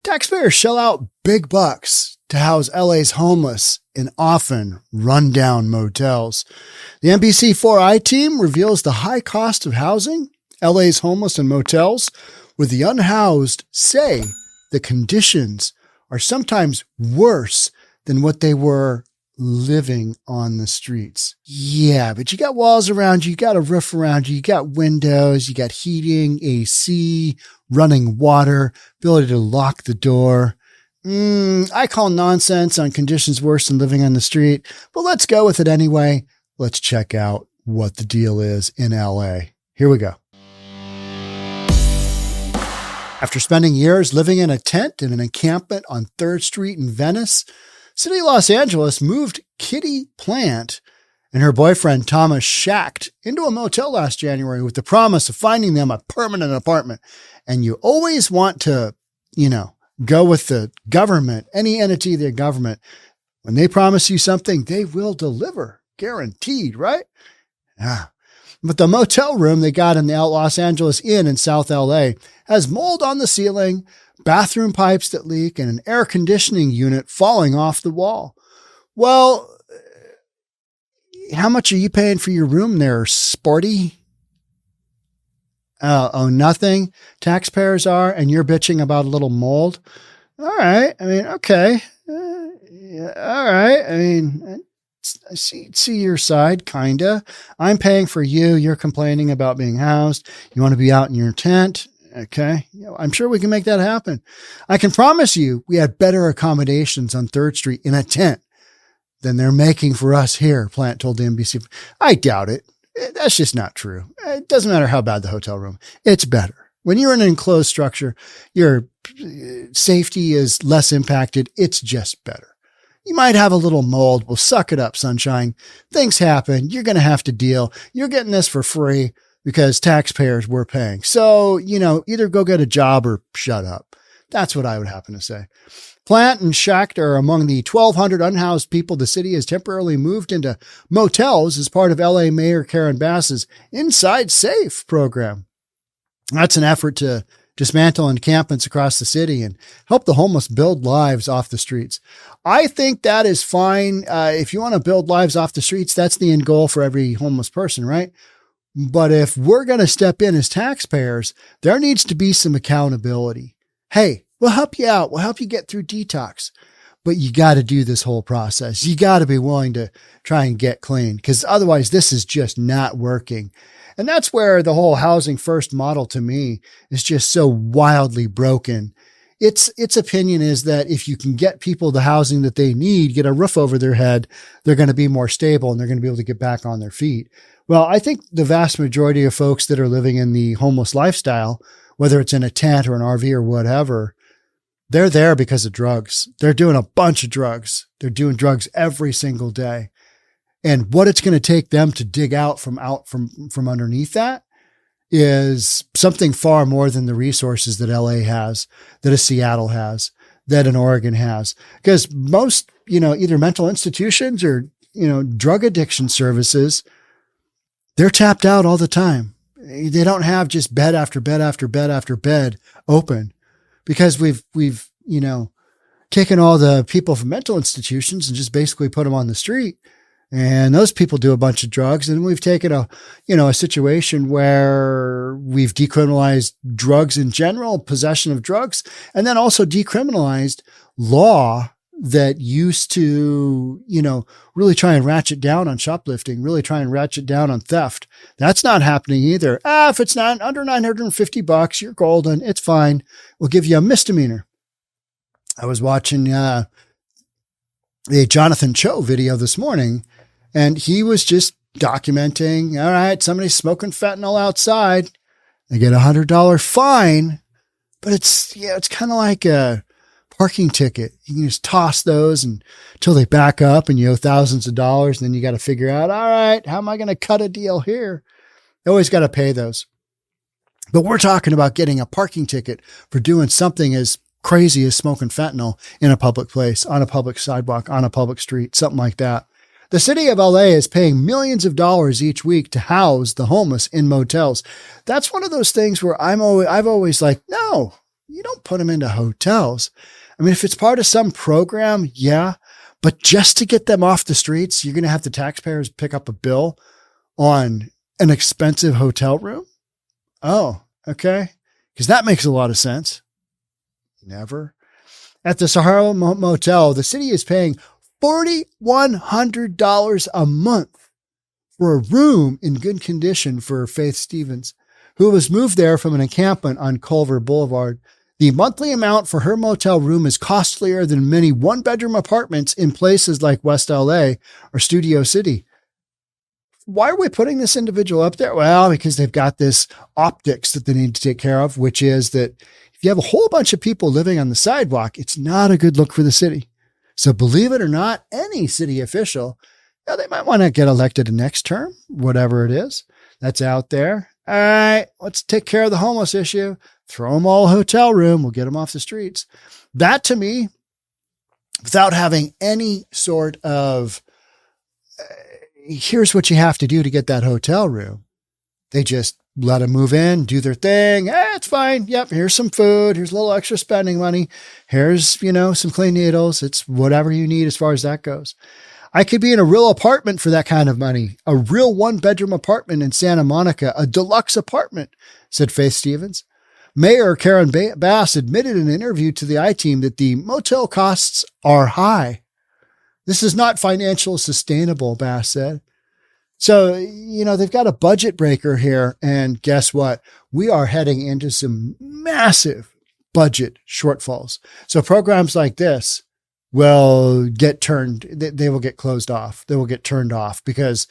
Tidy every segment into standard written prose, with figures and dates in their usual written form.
Taxpayers shell out big bucks to house LA's homeless in often run-down motels. The NBC4i team reveals the high cost of housing LA's homeless in motels, where the unhoused say the conditions are sometimes worse than what they were living on the streets. Yeah, but you got walls around you, you got a roof around you, you got windows, you got heating, AC, running water, ability to lock the door. I call nonsense on conditions worse than living on the street, but let's go with it anyway. Let's check out what the deal is in LA. Here we go. After spending years living in a tent in an encampment on 3rd Street in Venice, City of Los Angeles moved Kitty Plant and her boyfriend Thomas Schacht into a motel last January with the promise of finding them a permanent apartment. And you always want to, go with the government, any entity of the government. When they promise you something, they will deliver. Guaranteed, right? Yeah. But the motel room they got in the Los Angeles Inn in South LA has mold on the ceiling, bathroom pipes that leak, and an air conditioning unit falling off the wall. Well, how much are you paying for your room there, sporty? Nothing. Taxpayers are, and you're bitching about a little mold. All right. I mean, okay. All right. I mean, I see your side, kinda. I'm paying for you. You're complaining about being housed. You want to be out in your tent. Okay. I'm sure we can make that happen. I can promise you we had better accommodations on 3rd Street in a tent than they're making for us here, Plant told the NBC. I doubt it. That's just not true. It doesn't matter how bad the hotel room. It's better. When you're in an enclosed structure, your safety is less impacted. It's just better. You might have a little mold. Well, suck it up, sunshine. Things happen. You're going to have to deal. You're getting this for free because taxpayers were paying. So, either go get a job or shut up. That's what I would happen to say. Plant and Schacht are among the 1,200 unhoused people the city has temporarily moved into motels as part of LA Mayor Karen Bass's Inside Safe program. That's an effort to dismantle encampments across the city and help the homeless build lives off the streets. I think that is fine. If you want to build lives off the streets, that's the end goal for every homeless person, right? But if we're going to step in as taxpayers, there needs to be some accountability. Hey, we'll help you out. We'll help you get through detox, but you got to do this whole process. You got to be willing to try and get clean, because otherwise this is just not working. And that's where the whole housing first model to me is just so wildly broken. Its opinion is that if you can get people the housing that they need, get a roof over their head, they're going to be more stable and they're going to be able to get back on their feet. Well, I think the vast majority of folks that are living in the homeless lifestyle, whether it's in a tent or an RV or whatever, they're there because of drugs. They're doing a bunch of drugs. They're doing drugs every single day. And what it's going to take them to dig out from underneath that is something far more than the resources that LA has, that a Seattle has, that an Oregon has. Because most, either mental institutions or, drug addiction services, they're tapped out all the time. They don't have just bed after bed after bed after bed open, because we've taken all the people from mental institutions and just basically put them on the street. And those people do a bunch of drugs. And we've taken a situation where we've decriminalized drugs in general, possession of drugs, and then also decriminalized law that used to, really try and ratchet down on shoplifting, really try and ratchet down on theft. That's not happening either. If it's not under $950, you're golden. It's fine. We'll give you a misdemeanor. I was watching a Jonathan Cho video this morning, and he was just documenting, all right, somebody's smoking fentanyl outside. They get $100 fine, but it's kind of like a parking ticket. You can just toss those until they back up and you owe thousands of dollars. And then you got to figure out, all right, how am I going to cut a deal here? You always got to pay those. But we're talking about getting a parking ticket for doing something as crazy as smoking fentanyl in a public place, on a public sidewalk, on a public street, something like that. The city of LA is paying millions of dollars each week to house the homeless in motels. That's one of those things where I've always like, no, You don't put them into hotels. I mean, if it's part of some program, yeah, but just to get them off the streets, you're going to have the taxpayers pick up a bill on an expensive hotel room. Oh, okay. Because that makes a lot of sense. Never. At the Sahara Motel, the city is paying $4,100 a month for a room in good condition for Faith Stevens, who was moved there from an encampment on Culver Boulevard. The monthly amount for her motel room is costlier than many one-bedroom apartments in places like West LA or Studio City. Why are we putting this individual up there? Well, because they've got this optics that they need to take care of, which is that if you have a whole bunch of people living on the sidewalk, it's not a good look for the city. So believe it or not, any city official, they might want to get elected a next term, whatever it is that's out there. All right, let's take care of the homeless issue. Throw them all a hotel room. We'll get them off the streets. That to me, without having any sort of, here's what you have to do to get that hotel room. They just let them move in, do their thing. It's fine. Yep. Here's some food. Here's a little extra spending money. Here's, some clean needles. It's whatever you need as far as that goes. I could be in a real apartment for that kind of money, a real one-bedroom apartment in Santa Monica, a deluxe apartment, said Faith Stevens. Mayor Karen Bass admitted in an interview to the I-Team that the motel costs are high. This is not financially sustainable, Bass said. So, they've got a budget breaker here. And guess what? We are heading into some massive budget shortfalls. So programs like this will get they will get closed off. They will get turned off because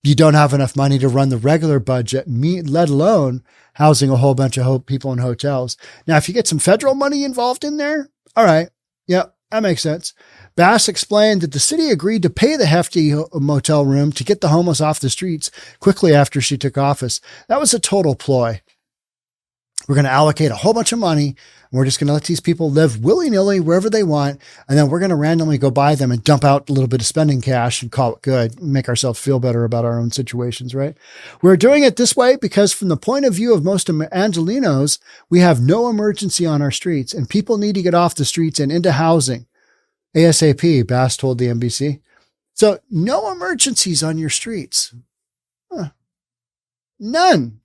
you don't have enough money to run the regular budget, let alone housing a whole bunch of people in hotels. Now, if you get some federal money involved in there, all right. Yeah, that makes sense. Bass explained that the city agreed to pay the hefty motel room to get the homeless off the streets quickly after she took office. That was a total ploy. We're going to allocate a whole bunch of money. And we're just going to let these people live willy-nilly wherever they want. And then we're going to randomly go buy them and dump out a little bit of spending cash and call it good, make ourselves feel better about our own situations, right? We're doing it this way because from the point of view of most Angelenos, we have no emergency on our streets and people need to get off the streets and into housing. ASAP, Bass told the NBC. So no emergencies on your streets. Huh. None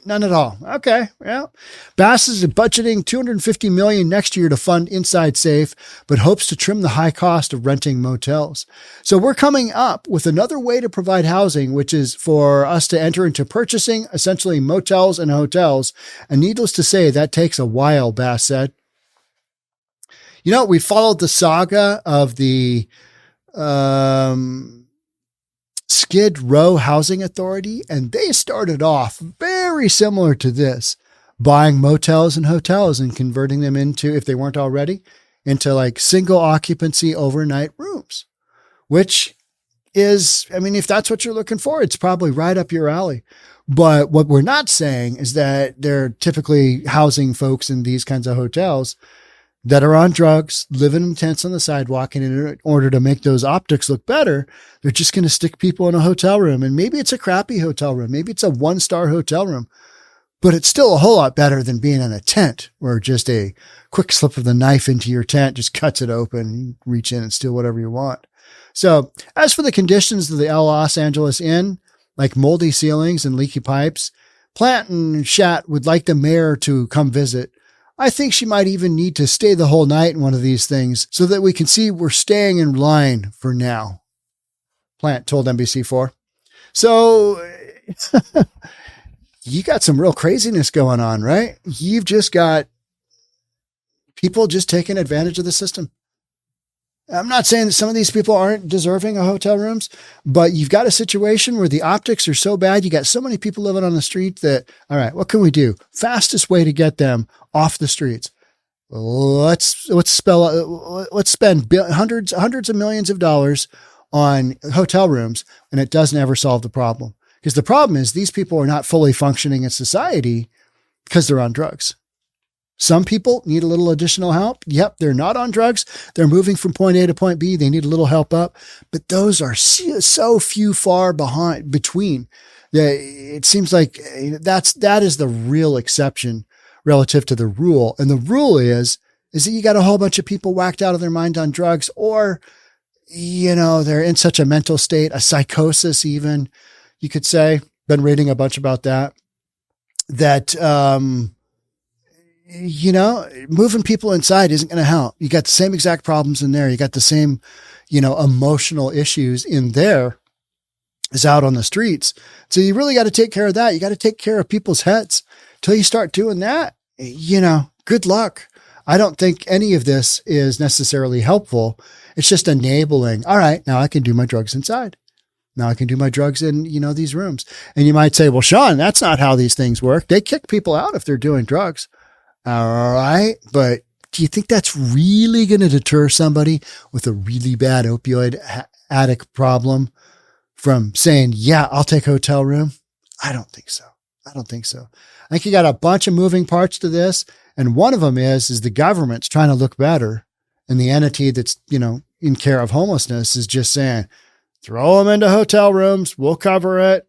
at all. Okay. Well, Bass is budgeting $250 million next year to fund Inside Safe, but hopes to trim the high cost of renting motels. So we're coming up with another way to provide housing, which is for us to enter into purchasing essentially motels and hotels. And needless to say, that takes a while, Bass said. We followed the saga of the Skid Row Housing Authority, and they started off very similar to this, buying motels and hotels and converting them into, if they weren't already, into like single occupancy overnight rooms, which is, if that's what you're looking for, it's probably right up your alley. But what we're not saying is that they're typically housing folks in these kinds of hotels that are on drugs, living in tents on the sidewalk. And in order to make those optics look better, they're just going to stick people in a hotel room. And maybe it's a crappy hotel room. Maybe it's a 1-star hotel room, but it's still a whole lot better than being in a tent where just a quick slip of the knife into your tent just cuts it open and you reach in and steal whatever you want. So as for the conditions of the Los Angeles Inn, like moldy ceilings and leaky pipes, Plant and Shat would like the mayor to come visit. I think she might even need to stay the whole night in one of these things so that we can see we're staying in line for now, Plant told NBC4. So you got some real craziness going on, right? You've just got people just taking advantage of the system. I'm not saying that some of these people aren't deserving of hotel rooms, but you've got a situation where the optics are so bad. You got so many people living on the street that, all right, what can we do? Fastest way to get them off the streets. Let's spend hundreds of millions of dollars on hotel rooms, and it doesn't ever solve the problem. Because the problem is these people are not fully functioning in society because they're on drugs. Some people need a little additional help. Yep, they're not on drugs. They're moving from point A to point B. They need a little help up, but those are so few far between. It seems like that is the real exception relative to the rule. And the rule is that you got a whole bunch of people whacked out of their mind on drugs, or, they're in such a mental state, a psychosis even, you could say. Been reading a bunch about that, moving people inside isn't going to help. You got the same exact problems in there. You got the same, emotional issues in there as out on the streets. So you really got to take care of that. You got to take care of people's heads. Till you start doing that, good luck. I don't think any of this is necessarily helpful. It's just enabling. All right, now I can do my drugs inside. Now I can do my drugs in, these rooms. And you might say, well, Sean, that's not how these things work. They kick people out if they're doing drugs. All right. But do you think that's really going to deter somebody with a really bad opioid addict problem from saying, yeah, I'll take a hotel room? I don't think so. I think you got a bunch of moving parts to this. And one of them is the government's trying to look better. And the entity that's, in care of homelessness is just saying, throw them into hotel rooms. We'll cover it.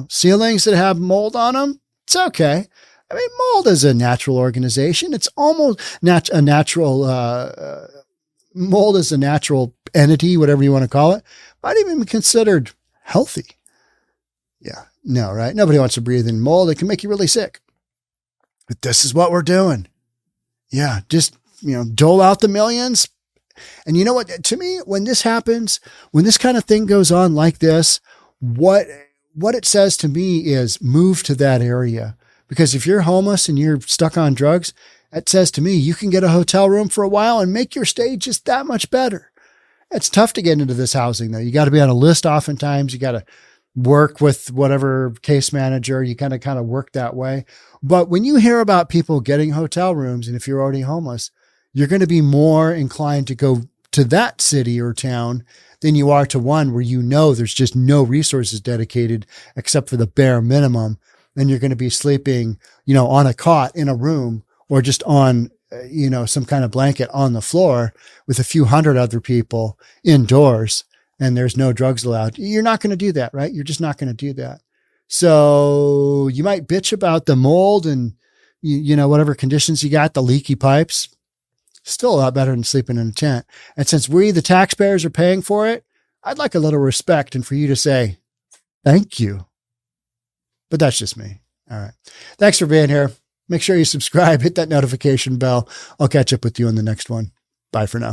Ceilings that have mold on them. It's okay. I mean, mold is a natural organization. It's almost a natural, mold is a natural entity, whatever you want to call it. Might even be considered healthy. Yeah. No, right? Nobody wants to breathe in mold. It can make you really sick. But this is what we're doing. Yeah. Just, dole out the millions. And you know what? To me, when this happens, when this kind of thing goes on like this, what it says to me is move to that area. Because if you're homeless and you're stuck on drugs, it says to me, you can get a hotel room for a while and make your stay just that much better. It's tough to get into this housing though. You got to be on a list oftentimes. You got to work with whatever case manager. You kind of work that way. But when you hear about people getting hotel rooms, and if you're already homeless, you're going to be more inclined to go to that city or town than you are to one where there's just no resources dedicated except for the bare minimum. Then you're going to be sleeping, on a cot in a room, or just on, some kind of blanket on the floor with a few hundred other people indoors, and there's no drugs allowed. You're not going to do that, right? You're just not going to do that. So you might bitch about the mold and, whatever conditions you got, the leaky pipes. Still a lot better than sleeping in a tent. And since we, the taxpayers, are paying for it, I'd like a little respect and for you to say, thank you. But that's just me. All right. Thanks for being here. Make sure you subscribe, hit that notification bell. I'll catch up with you on the next one. Bye for now.